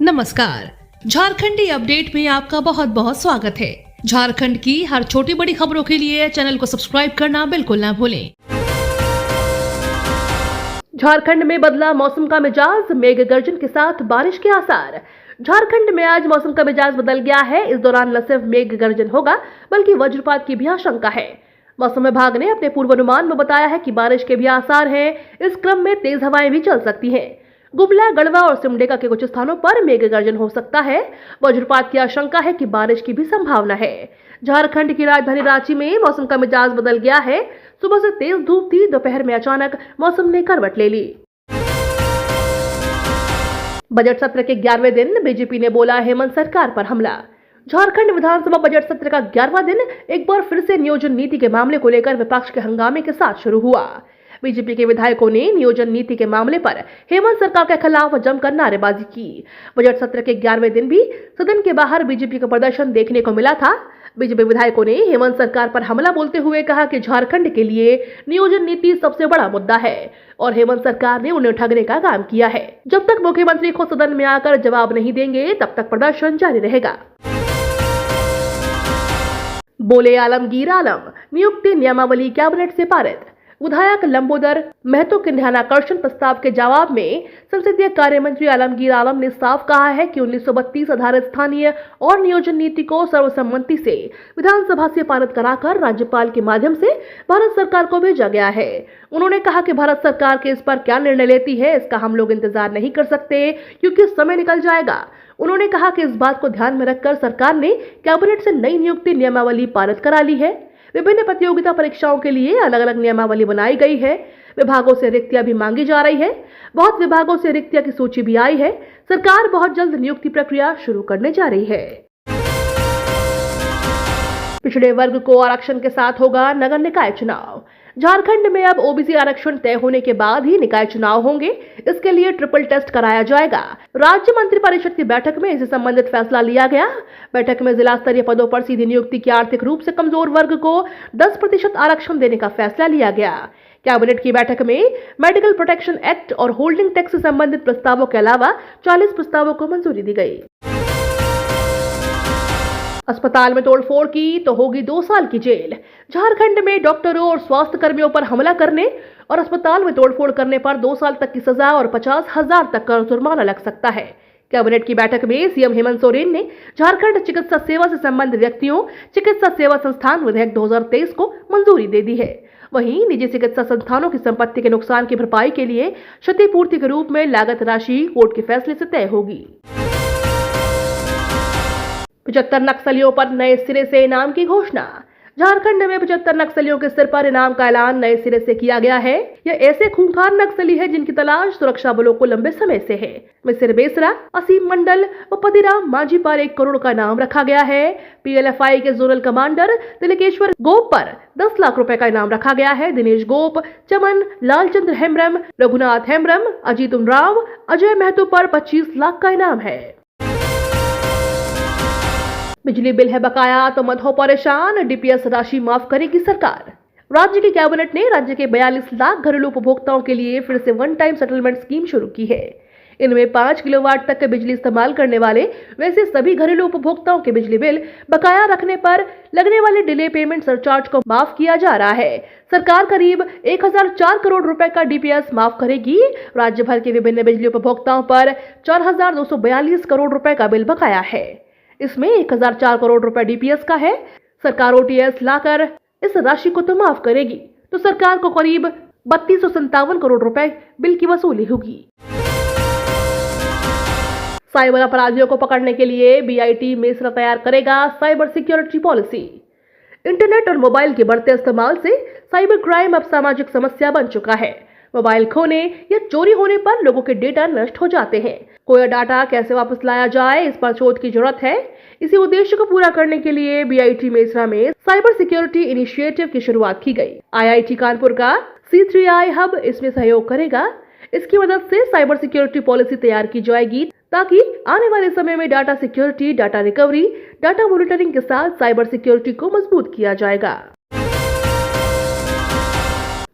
नमस्कार। झारखंडी अपडेट में आपका बहुत बहुत स्वागत है। झारखंड की हर छोटी बड़ी खबरों के लिए चैनल को सब्सक्राइब करना बिल्कुल ना भूलें। झारखंड में बदला मौसम का मिजाज, मेघ गर्जन के साथ बारिश के आसार। झारखंड में आज मौसम का मिजाज बदल गया है। इस दौरान न सिर्फ मेघ गर्जन होगा बल्कि वज्रपात की भी आशंका है। मौसम विभाग ने अपने पूर्वानुमान में बताया है कि बारिश के भी आसार हैं। इस क्रम में तेज हवाएं भी चल सकती हैं। गुमला, गढ़वा और सिमडेगा के कुछ स्थानों पर मेघ गर्जन हो सकता है। वज्रपात की आशंका है कि बारिश की भी संभावना है। झारखंड की राजधानी रांची में मौसम का मिजाज बदल गया है। सुबह से तेज धूप थी, दोपहर में अचानक मौसम ने करवट ले ली। बजट सत्र के 11वें दिन बीजेपी ने बोला हेमंत सरकार पर हमला। झारखंड विधानसभा बजट सत्र का 11वां दिन एक बार फिर से नियोजन नीति के मामले को लेकर विपक्ष के हंगामे के साथ शुरू हुआ। बीजेपी के विधायकों ने नियोजन नीति के मामले पर हेमंत सरकार के खिलाफ जमकर नारेबाजी की। बजट सत्र के 11वें दिन भी सदन के बाहर बीजेपी का प्रदर्शन देखने को मिला था। बीजेपी विधायकों ने हेमंत सरकार पर हमला बोलते हुए कहा कि झारखंड के लिए नियोजन नीति सबसे बड़ा मुद्दा है और हेमंत सरकार ने उन्हें ठगने का काम किया है। जब तक मुख्यमंत्री खुद सदन में आकर जवाब नहीं देंगे तब तक प्रदर्शन जारी रहेगा। बोले आलमगीर आलम, नियुक्ति नियमावली कैबिनेट से पारित। विधायक लंबोदर महतो के ध्यानाकर्षण प्रस्ताव के जवाब में संसदीय कार्य मंत्री आलमगीर आलम ने साफ कहा है कि 1932 आधारित स्थानीय और नियोजन नीति को सर्वसम्मति से विधानसभा से पारित कराकर राज्यपाल के माध्यम से भारत सरकार को भेजा गया है। उन्होंने कहा कि भारत सरकार के इस पर क्या निर्णय लेती है इसका हम लोग इंतजार नहीं कर सकते क्योंकि समय निकल जाएगा। उन्होंने कहा कि इस बात को ध्यान में रखकर सरकार ने कैबिनेट से नई नियुक्ति नियमावली पारित करा ली है। विभिन्न प्रतियोगिता परीक्षाओं के लिए अलग अलग नियमावली बनाई गई है। विभागों से रिक्तियां भी मांगी जा रही है। बहुत विभागों से रिक्तियां की सूची भी आई है। सरकार बहुत जल्द नियुक्ति प्रक्रिया शुरू करने जा रही है। पिछड़े वर्ग को आरक्षण के साथ होगा नगर निकाय चुनाव। झारखंड में अब ओबीसी आरक्षण तय होने के बाद ही निकाय चुनाव होंगे। इसके लिए ट्रिपल टेस्ट कराया जाएगा। राज्य मंत्रिपरिषद की बैठक में इससे संबंधित फैसला लिया गया। बैठक में जिला स्तरीय पदों पर सीधी नियुक्ति की आर्थिक रूप से कमजोर वर्ग को 10% आरक्षण देने का फैसला लिया गया। कैबिनेट की बैठक में मेडिकल प्रोटेक्शन एक्ट और होल्डिंग टैक्स से संबंधित प्रस्तावों के अलावा 40 प्रस्तावों को मंजूरी दी गई। अस्पताल में तोड़फोड़ की तो होगी 2 साल की जेल। झारखंड में डॉक्टरों और स्वास्थ्य कर्मियों पर हमला करने और अस्पताल में तोड़फोड़ करने पर 2 साल तक की सजा और 50,000 तक का जुर्माना लग सकता है। कैबिनेट की बैठक में सीएम हेमंत सोरेन ने झारखंड चिकित्सा सेवा से संबंधित व्यक्तियों चिकित्सा सेवा संस्थान विधेयक 2023 को मंजूरी दे दी है। वहीं निजी चिकित्सा संस्थानों की संपत्ति के नुकसान की भरपाई के लिए क्षतिपूर्ति के रूप में लागत राशि कोर्ट के फैसले से तय होगी। 75 नक्सलियों पर नए सिरे से इनाम की घोषणा। झारखंड में 75 नक्सलियों के सिर पर इनाम का ऐलान नए सिरे से किया गया है। यह ऐसे खूंखार नक्सली है जिनकी तलाश सुरक्षा बलों को लंबे समय से है। मिसिर बेसरा, असीम मंडल व पतिराम मांझी पर 1 करोड़ का इनाम रखा गया है। पीएलएफआई के जोनल कमांडर तिलकेश्वर गोप पर 10 लाख रुपए का इनाम रखा गया है। दिनेश गोप, चमन, लालचंद्र हेम्ब्रम, रघुनाथ हेम्ब्रम, अजीत उमराव, अजय महतो पर 25 लाख का इनाम है। बिजली बिल है बकाया तो मत हो परेशान, डीपीएस राशि माफ करेगी सरकार। राज्य की कैबिनेट ने राज्य के 42 लाख घरेलू उपभोक्ताओं के लिए फिर से वन टाइम सेटलमेंट स्कीम शुरू की है। इनमें 5 किलोवाट तक के बिजली इस्तेमाल करने वाले वैसे सभी घरेलू उपभोक्ताओं के बिजली बिल बकाया रखने पर लगने वाले डिले पेमेंट सरचार्ज को माफ किया जा रहा है। सरकार करीब 1004 करोड़ रुपए का डीपीएस माफ करेगी। राज्य भर के विभिन्न बिजली उपभोक्ताओं पर 4242 करोड़ रुपए का बिल बकाया है। इसमें 1004 करोड़ रुपए डीपीएस का है। सरकार ओटीएस लाकर इस राशि को तो माफ करेगी तो सरकार को करीब 3257 करोड़ रुपए बिल की वसूली होगी। साइबर अपराधियों को पकड़ने के लिए बीआईटी मेसरा तैयार करेगा साइबर सिक्योरिटी पॉलिसी। इंटरनेट और मोबाइल के बढ़ते इस्तेमाल से साइबर क्राइम अब सामाजिक समस्या बन चुका है। मोबाइल खोने या चोरी होने पर लोगों के डेटा नष्ट हो जाते हैं। खोया डाटा कैसे वापस लाया जाए, इस पर शोध की जरूरत है। इसी उद्देश्य को पूरा करने के लिए बीआईटी मेसरा में साइबर सिक्योरिटी इनिशिएटिव की शुरुआत की गई। आईआईटी कानपुर का C3I हब इसमें सहयोग करेगा। इसकी मदद से साइबर सिक्योरिटी पॉलिसी तैयार की जाएगी ताकि आने वाले समय में data security, data recovery, data monitoring के साथ साइबर सिक्योरिटी को मजबूत किया जाएगा।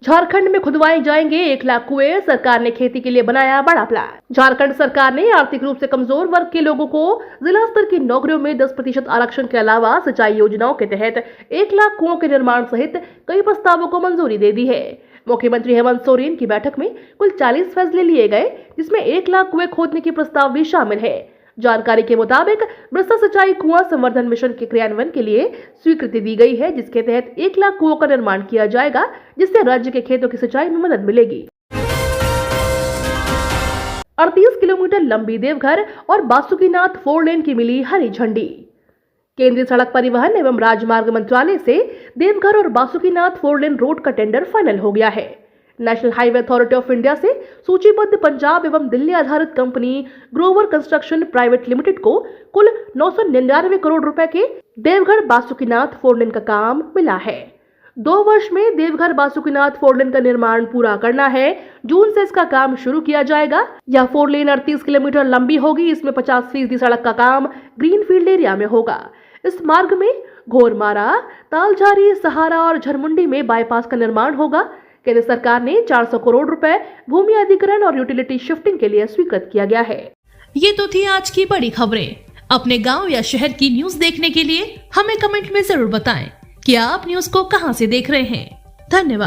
झारखंड में खुदवाए जाएंगे 1 लाख कुएं, सरकार ने खेती के लिए बनाया बड़ा प्लान। झारखंड सरकार ने आर्थिक रूप से कमजोर वर्ग के लोगों को जिला स्तर की नौकरियों में 10% आरक्षण के अलावा सिंचाई योजनाओं के तहत 1 लाख कुओं के निर्माण सहित कई प्रस्तावों को मंजूरी दे दी है। मुख्यमंत्री हेमंत सोरेन की बैठक में कुल 40 फैसले लिए गए, जिसमें 1 लाख कुएं खोदने की प्रस्ताव भी शामिल है। जानकारी के मुताबिक बिरसा सिंचाई कुआं संवर्धन मिशन के क्रियान्वयन के लिए स्वीकृति दी गई है, जिसके तहत 1 लाख कुओं का निर्माण किया जाएगा, जिससे राज्य के खेतों की सिंचाई में मदद मिलेगी। 38 किलोमीटर लंबी देवघर और बासुकीनाथ 4 लेन की मिली हरी झंडी। केंद्रीय सड़क परिवहन एवं राजमार्ग मंत्रालय से देवघर और बासुकीनाथ 4 लेन रोड का टेंडर फाइनल हो गया है। National highway authority of India से सूचीबद्ध पंजाब एवं दिल्ली आधारित company Grover construction private limited को कुल 999 करोड़ रुपए के देवघर बासुकीनाथ 4 लेन का काम मिला है। 2 वर्ष में देवघर बासुकीनाथ 4 लेन का निर्माण पूरा करना है। जून से इसका काम शुरू किया जाएगा। यह 4 लेन 38 किलोमीटर लंबी होगी। इसमें 50% सड़क का काम ग्रीनफील्ड एरिया में होगा। इस मार्ग में घोरमारा, तालझारी, सहारा और झरमुंडी में बाईपास का निर्माण होगा। केंद्र सरकार ने 400 करोड़ रुपए भूमि अधिग्रहण और यूटिलिटी शिफ्टिंग के लिए स्वीकृत किया गया है। ये तो थी आज की बड़ी खबरें। अपने गांव या शहर की न्यूज देखने के लिए हमें कमेंट में जरूर बताएं कि आप न्यूज को कहां से देख रहे हैं। धन्यवाद।